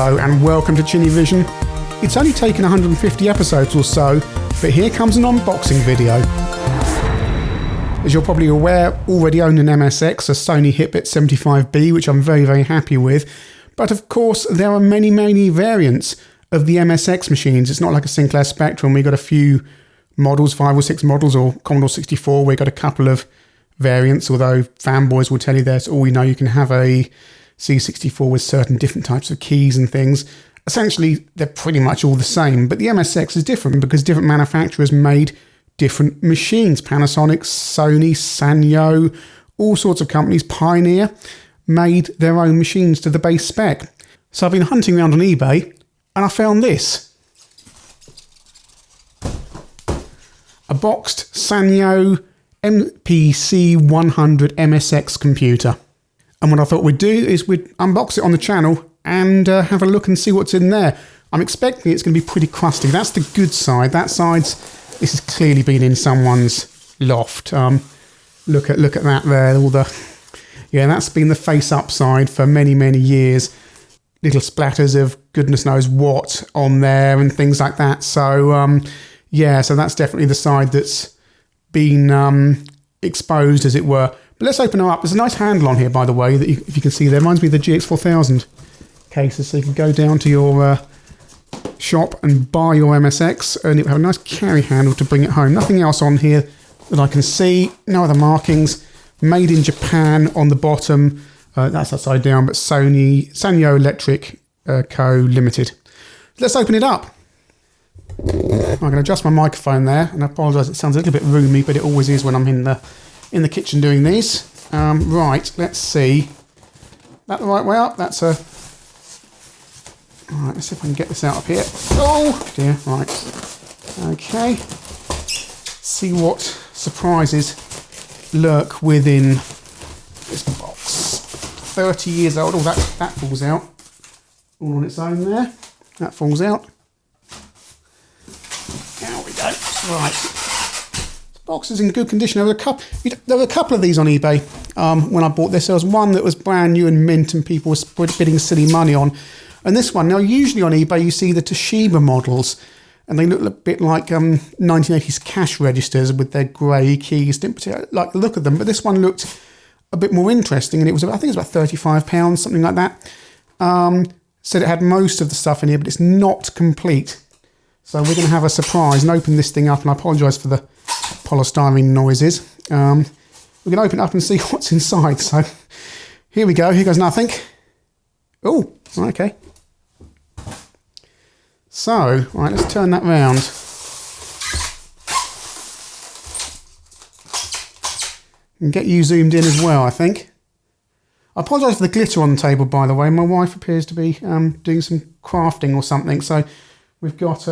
Hello and welcome to ChinnyVision. It's only taken 150 episodes or so, but here comes an unboxing video. As you're probably aware, already own an MSX, a Sony Hitbit 75B, which I'm very happy with. But of course, there are many variants of the MSX machines. It's not like a Sinclair Spectrum. We got a few models, 5 or 6 models, or Commodore 64. We got a couple of variants, although fanboys will tell you that's all you know. You can have a C64 with certain different types of keys and things. Essentially, they're pretty much all the same, but the MSX is different because different manufacturers made different machines. Panasonic, Sony, Sanyo, all sorts of companies, Pioneer, made their own machines to the base spec. So I've been hunting around on eBay and I found this. A boxed Sanyo MPC-100 MSX computer. And what I thought we'd do is we'd unbox it on the channel and have a look and see what's in there. I'm expecting it's going to be pretty crusty. That's the good side. That side's, this has clearly been in someone's loft. Look at that there. All the, yeah, that's been the face up side for many years. Little splatters of goodness knows what on there and things like that. So yeah, so that's definitely the side that's been exposed, as it were. But let's open her up. There's a nice handle on here, by the way, that if you can see there. Reminds me of the GX4000 cases. So you can go down to your shop and buy your MSX and it will have a nice carry handle to bring it home. Nothing else on here that I can see. No other markings. Made in Japan on the bottom. That's upside down, but Sanyo Electric Co. Limited. Let's open it up. I'm going to adjust my microphone there, and I apologise, it sounds a little bit roomy, but it always is when I'm in the kitchen doing these. Right, let's see. That the right way up? That's a... Alright, let's see if I can get this out of here. Oh dear, right. Okay. See what surprises lurk within this box. 30 years old. Oh, that falls out. All on its own there. That falls out. There we go. Right. This box is in good condition. There were a couple of these on eBay when I bought this. There was one that was brand new and mint and people were bidding silly money on. And this one, now usually on eBay you see the Toshiba models and they look a bit like 1980s cash registers with their grey keys. Didn't particularly like the look of them, but this one looked a bit more interesting and it was, I think it was about £35, something like that. Said it had most of the stuff in here, but it's not complete. So we're going to have a surprise and open this thing up, and I apologise for the polystyrene noises. We're going to open it up and see what's inside. So here we go. Here goes nothing. Oh, okay. So, right, let's turn that round. And get you zoomed in as well, I think. I apologise for the glitter on the table, by the way. My wife appears to be doing some crafting or something, so we've got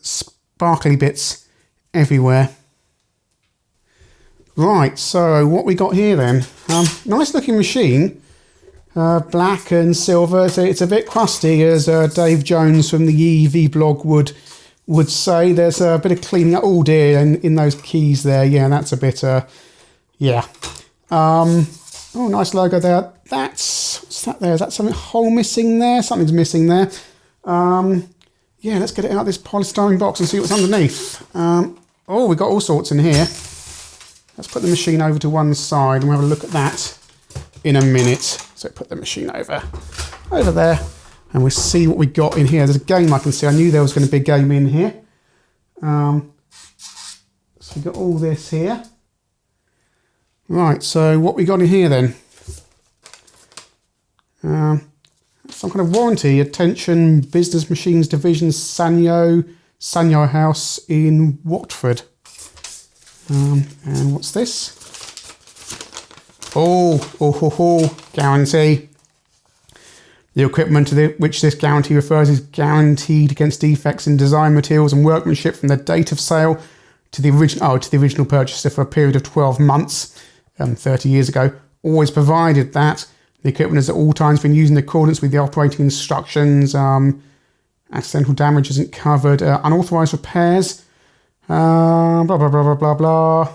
sparkly bits everywhere. Right, so what we got here then? Nice looking machine. Black and silver, so it's a bit crusty, as Dave Jones from the EV blog would say. There's a bit of cleaning up. Oh dear, in those keys there. Yeah, that's a bit, yeah. Oh, nice logo there. What's that there? Is that something hole missing there? Something's missing there. Yeah, let's get it out of this polystyrene box and see what's underneath. Oh, we've got all sorts in here. Let's put the machine over to one side and we'll have a look at that in a minute. So put the machine over there and we'll see what we got in here. There's a game I can see. I knew there was going to be a game in here. So we've got all this here. Right, so what we got in here then? Some kind of warranty. Attention, Business Machines Division, Sanyo House in Watford. And what's this? Oh, guarantee. The equipment to which this guarantee refers is guaranteed against defects in design materials and workmanship from the date of sale to the original purchaser for a period of 12 months, 30 years ago. Always provided that the equipment has at all times been used in accordance with the operating instructions. Accidental damage isn't covered. Unauthorized repairs. Blah, blah, blah, blah, blah, blah.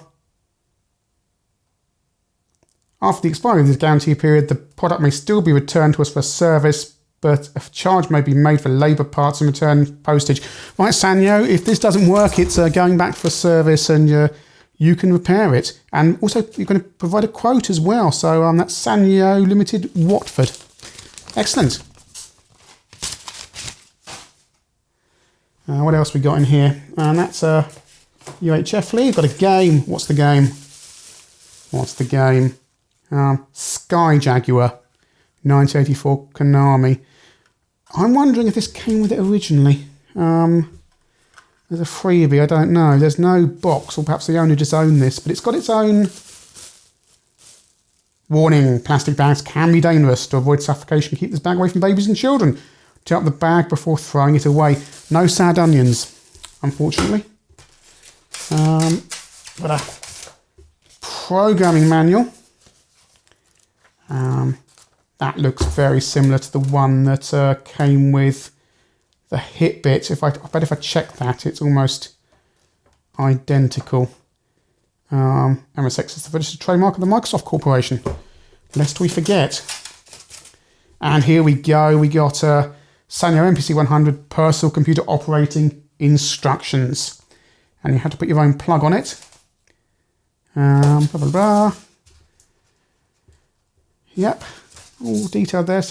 After the expiry of the guarantee period, the product may still be returned to us for service, but a charge may be made for labour parts and return postage. Right, Sanyo, if this doesn't work, it's going back for service, and you can repair it. And also, you're going to provide a quote as well. So that's Sanyo Limited, Watford. Excellent. What else we got in here? And that's a UHF lead. Got a game. What's the game? What's the game? Sky Jaguar, 1984 Konami. I'm wondering if this came with it originally. There's a freebie, I don't know. There's no box, or perhaps the owner just owned this, but it's got its own warning. Plastic bags can be dangerous. To avoid suffocation, keep this bag away from babies and children. Tear up the bag before throwing it away. No sad onions, unfortunately. Got a programming manual. That looks very similar to the one that came with the hit bit. I bet if I check that, it's almost identical. MSX is the registered trademark of the Microsoft Corporation, lest we forget. And here we go. We got Sanyo MPC-100 personal computer operating instructions, and you have to put your own plug on it. Blah blah blah. Yep. All detailed there.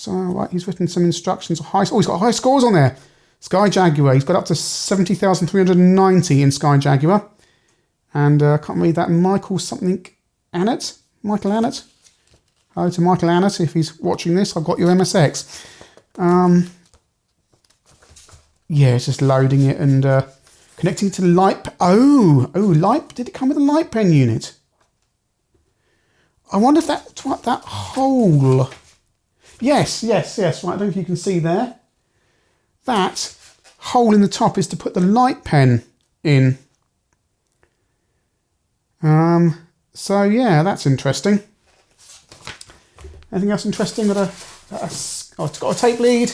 Right, he's written some instructions. He's got high scores on there. Sky Jaguar. He's got up to 70,390 in Sky Jaguar. And I can't read that. Michael something Annett. Michael Annett. Hello to Michael Annett if he's watching this. I've got your MSX. Yeah, it's just loading it and connecting to the light. Light. Did it come with a light pen unit? I wonder if that's what that hole. Yes. Right, I don't know if you can see there. That hole in the top is to put the light pen in. So yeah, that's interesting. Anything else interesting? It's got a tape lead,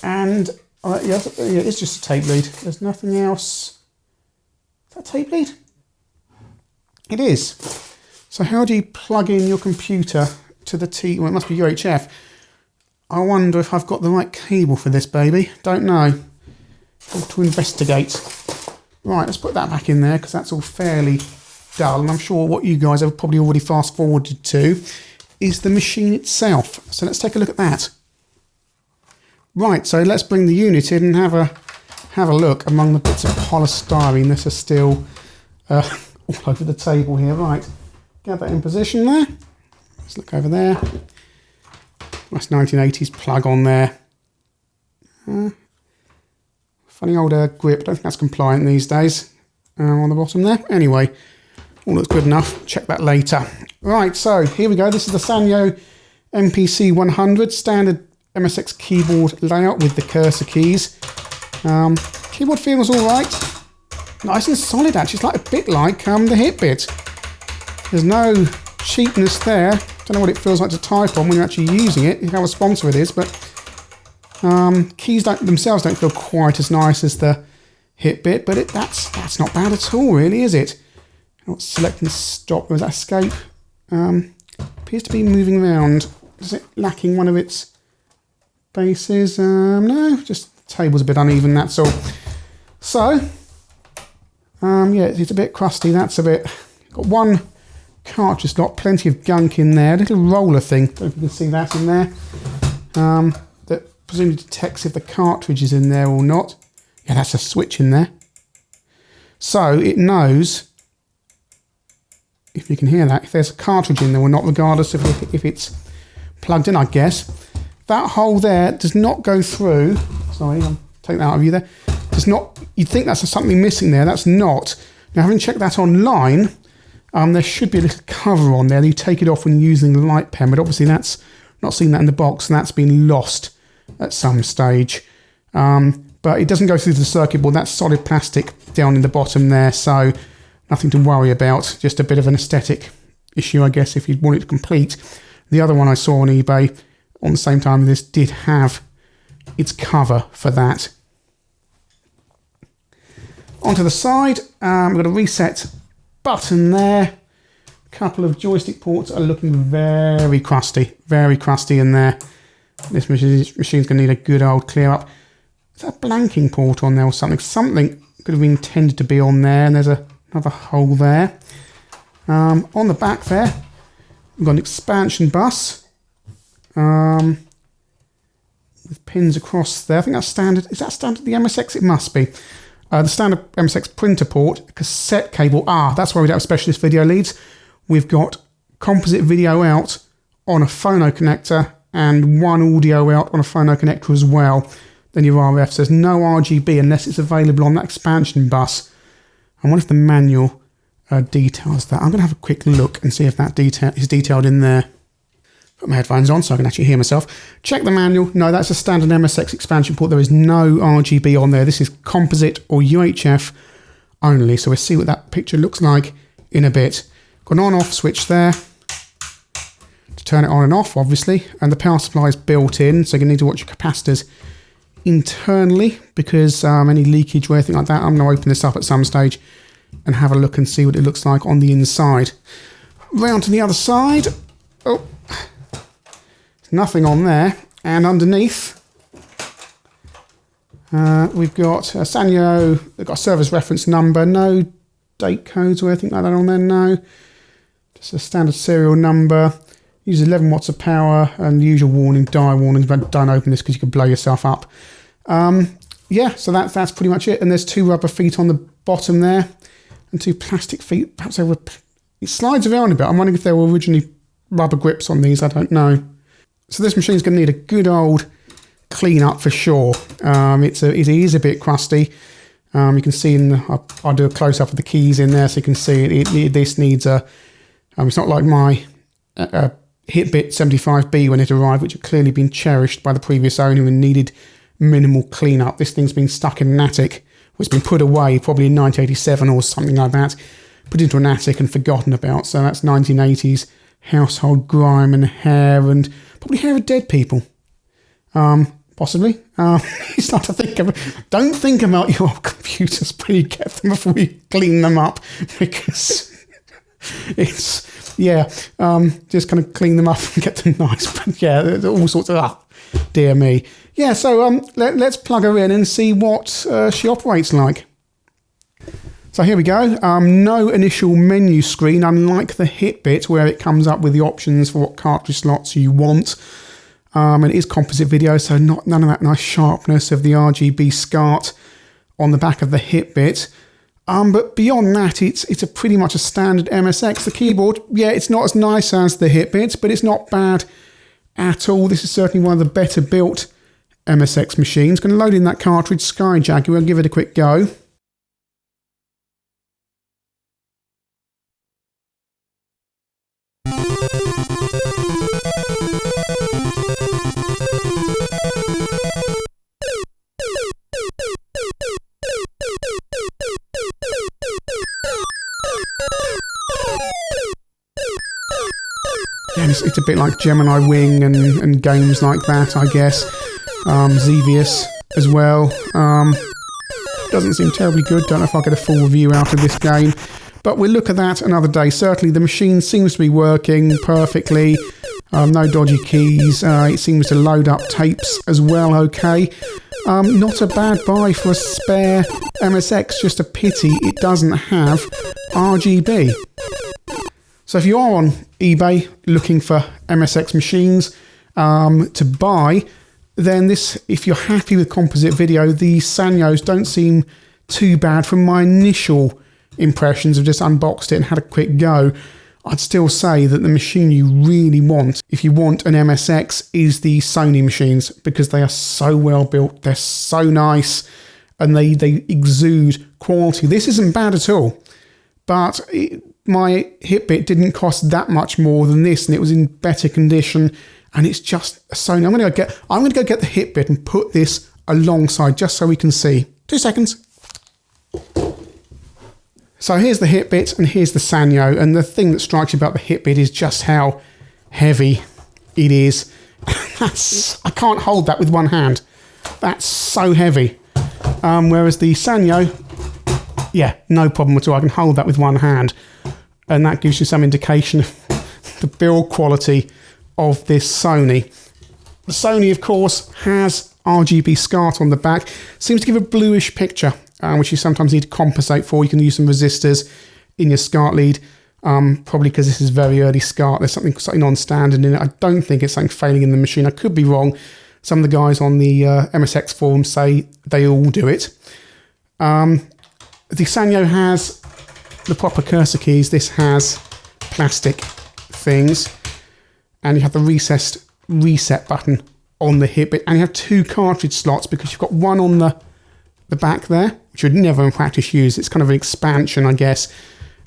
and it's just a tape lead. There's nothing else. Is that a tape lead? It is. So how do you plug in your computer to the well, it must be UHF. I wonder if I've got the right cable for this baby. Don't know. Have to investigate. Right, let's put that back in there because that's all fairly dull. And I'm sure what you guys have probably already fast forwarded to is the machine itself. So let's take a look at that. Right, so let's bring the unit in and have a look among the bits of polystyrene that are still all over the table here. Right. Get that in position there. Let's look over there. Nice 1980s plug on there. Funny old grip. Don't think that's compliant these days. On the bottom there. Anyway, all looks good enough. Check that later. Right, so here we go. This is the Sanyo MPC-100 standard MSX keyboard layout with the cursor keys. Keyboard feels all right. Nice and solid actually. It's like a bit like the hit bit. There's no cheapness there. Don't know what it feels like to type on when you're actually using it, how responsive it is, but keys themselves don't feel quite as nice as the hit bit, but that's not bad at all, really, is it? Select and stop. Was that escape? Appears to be moving around. Is it lacking one of its bases? No, just the table's a bit uneven, that's all. So, yeah, it's a bit crusty. That's a bit... Got one cartridge slot, plenty of gunk in there. A little roller thing, don't know if you can see that in there. That presumably detects if the cartridge is in there or not. Yeah, that's a switch in there. So it knows, if you can hear that, if there's a cartridge in there or not, regardless of if it's plugged in, I guess. That hole there does not go through. Sorry, I'll take that out of you there. Does not. You'd think that's something missing there. That's not. Now, having checked that online, there should be a little cover on there. You take it off when you're using the light pen, but obviously that's not seen that in the box, and that's been lost at some stage. But it doesn't go through the circuit board. That's solid plastic down in the bottom there, so nothing to worry about. Just a bit of an aesthetic issue, I guess, if you want it complete. The other one I saw on eBay on the same time as this did have its cover for that. Onto the side, we've got a reset button there. A couple of joystick ports are looking very crusty in there. This machine's going to need a good old clear up. Is that a blanking port on there or something? Something could have been intended to be on there, and there's another hole there. On the back there, we've got an expansion bus with pins across there. I think that's standard. Is that standard the MSX? It must be. The standard MSX printer port, cassette cable. That's why we don't have specialist video leads. We've got composite video out on a phono connector and one audio out on a phono connector as well. Then your RF. There's no RGB unless it's available on that expansion bus. I wonder if the manual details that. I'm going to have a quick look and see if that detail is detailed in there. Put my headphones on so I can actually hear myself. Check the manual. No, that's a standard MSX expansion port. There is no RGB on there. This is composite or UHF only. So we'll see what that picture looks like in a bit. Got an on-off switch there to turn it on and off, obviously. And the power supply is built in, so you need to watch your capacitors internally because any leakage or anything like that. I'm going to open this up at some stage and have a look and see what it looks like on the inside. Round to the other side. Oh. Nothing on there, and underneath we've got a Sanyo. They've got a service reference number, no date codes or anything like that on there. No, just a standard serial number. Uses 11 watts of power, and the usual warning, die warnings. But don't open this because you can blow yourself up. Yeah, so that's pretty much it. And there's two rubber feet on the bottom there, and two plastic feet. Perhaps they were. It slides around a bit. I'm wondering if there were originally rubber grips on these. I don't know. So this machine's going to need a good old clean up for sure. It is a bit crusty. You can see I'll do a close up of the keys in there so you can see this needs a. It's not like my Hitbit 75B when it arrived, which had clearly been cherished by the previous owner and needed minimal cleanup. This thing's been stuck in an attic. It's been put away probably in 1987 or something like that. Put into an attic and forgotten about. So that's 1980s household grime and hair and probably hair of dead people. Possibly. You start to think don't think about your old computers before you get them, before you clean them up, because it's, just kind of clean them up and get them nice. But yeah, there's all sorts of, dear me. Yeah, so let's plug her in and see what she operates like. So here we go. No initial menu screen, unlike the Hitbit, where it comes up with the options for what cartridge slots you want. And it is composite video, so none of that nice sharpness of the RGB SCART on the back of the Hitbit. But beyond that, it's a pretty much a standard MSX. The keyboard, it's not as nice as the Hitbit, but it's not bad at all. This is certainly one of the better built MSX machines. Going to load in that cartridge, Sky Jaguar, and give it a quick go. It's a bit like Gemini Wing and games like that, I guess. Xevious as well. Doesn't seem terribly good. Don't know if I'll get a full review out of this game. But we'll look at that another day. Certainly the machine seems to be working perfectly. No dodgy keys. It seems to load up tapes as well okay. Not a bad buy for a spare MSX. Just a pity it doesn't have RGB. So if you are on eBay looking for MSX machines to buy, then if you're happy with composite video, the Sanyos don't seem too bad from my initial impressions. I've just unboxed it and had a quick go. I'd still say that the machine you really want, if you want an MSX, is the Sony machines, because they are so well built, they're so nice, and they exude quality. This isn't bad at all, but my Hitbit didn't cost that much more than this, and it was in better condition, and it's just a Sony. I'm going to go get the Hitbit and put this alongside just so we can see. 2 seconds. So here's the Hitbit and here's the Sanyo, and the thing that strikes you about the Hitbit is just how heavy it is. I can't hold that with one hand. That's so heavy. Whereas the Sanyo, no problem at all. I can hold that with one hand. And that gives you some indication of the build quality of this Sony. The Sony, of course, has RGB SCART on the back. Seems to give a bluish picture, which you sometimes need to compensate for. You can use some resistors in your SCART lead, probably because this is very early SCART. There's something slightly non-standard in it. I don't think it's something failing in the machine. I could be wrong. Some of the guys on the MSX forum say they all do it. The Sanyo has the proper cursor keys. This has plastic things. And you have the recessed reset button on the hip bit. And you have 2 cartridge slots because you've got one on the back there, which you'd never in practice use. It's kind of an expansion, I guess.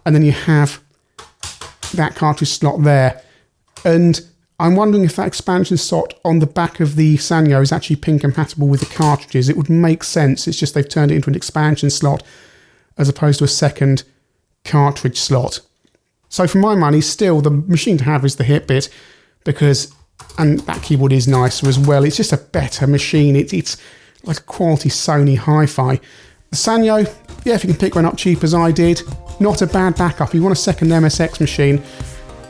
And then you have that cartridge slot there. And I'm wondering if that expansion slot on the back of the Sanyo is actually pin compatible with the cartridges. It would make sense. It's just they've turned it into an expansion slot as opposed to a second cartridge slot. So for my money, still the machine to have is the hip bit because, and that keyboard is nicer as well. It's just a better machine. It's like a quality Sony hi-fi. The Sanyo, yeah, if you can pick one up cheap as I did, not a bad backup. You want a second MSX machine.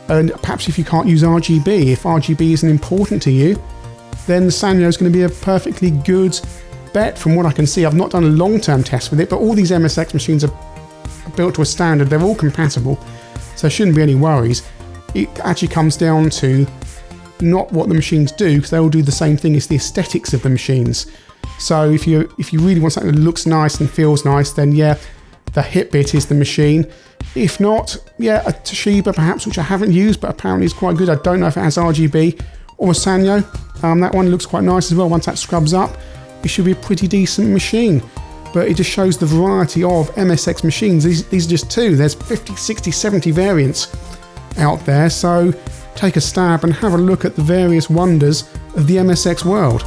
And perhaps if you can't use RGB, if RGB isn't important to you, then the Sanyo is going to be a perfectly good bet from what I can see. I've not done a long-term test with it, but all these MSX machines are built to a standard. They're all compatible, so there shouldn't be any worries. It actually comes down to not what the machines do, because they all do the same thing. It's the aesthetics of the machines. So if you really want something that looks nice and feels nice, then yeah, the hip bit is the machine. If not, yeah, a Toshiba perhaps, which I haven't used, but apparently is quite good. I don't know if it has RGB, or a Sanyo. That one looks quite nice as well. Once that scrubs up, it should be a pretty decent machine. But it just shows the variety of MSX machines. These are just 2. There's 50, 60, 70 variants out there. So take a stab and have a look at the various wonders of the MSX world.